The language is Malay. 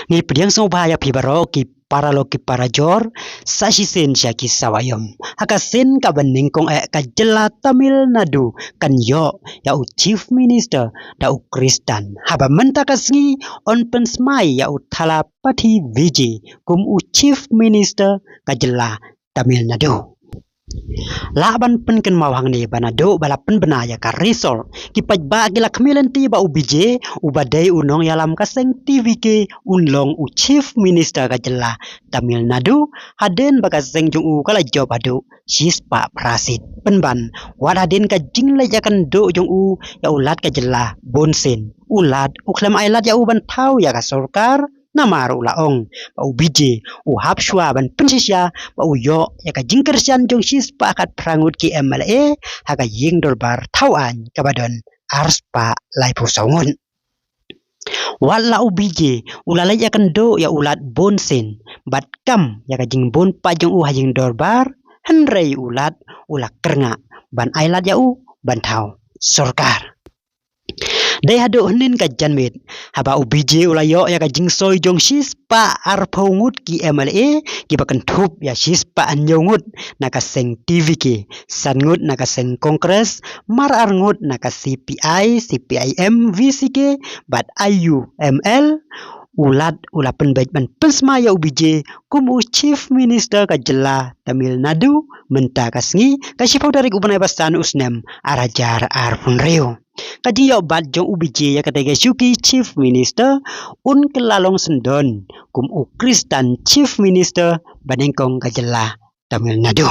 Ngi pediang sobaya pibaro ki paraloki parajor sasisen syaki sawayom hakasin ka bening kong ka jela Tamil Nadu kan yo ya u chief minister da u Kristan haba menta kasngi on pensmai ya u Thalapathy Vijay kum u chief minister ka jela Tamil Nadu. Laban penken mawang ni banado balapen benaya ka resol kipat ba gila kemilanti ba ubije ubadai unong yalam kaseng TV ke unlong u chief minister ka jela Tamil Nadu haden bakaseng jung u kala job adu sispa prasit penban wad haden ka jingle jakan do jung u ya ulat ka jela bonsen ulat uklem ailat ya uban tau ya ka sorkar namaru laong pa ubije u hapshwa ban pensisya pa uyo ya ka jingkersian jong sispa akat prangut ki MLA haka ying dolbar tawan kabadon arspa lai pusongon wala ubije ulalai akan do ya ulat bonsen bat kam ya ka jing bon pa jong u hajing dolbar henrei ulat ulak kernga ban ailat ya u ban tau sorkar Dai hado henin ka janmet haba ubije ulayo ya ka jingsoy jong sispa arpongut ki MLA ki bakan thup ya sispa anyongut nakaseng TV ki sangut nakaseng kongres mar arngut naka CPI CPIM VCK bat IU ML ulat ulapen baik ban pensmaya ubije kumu chief minister ka jela Tamil Nadu menta kasngi kasipau dari ubanai bastan usnem arajar arpun reo kadiyo bat jong ubije ya katege syuki chief minister un kelalong sendon kum u Kristan chief minister banengkong ka jela Tamil Nadu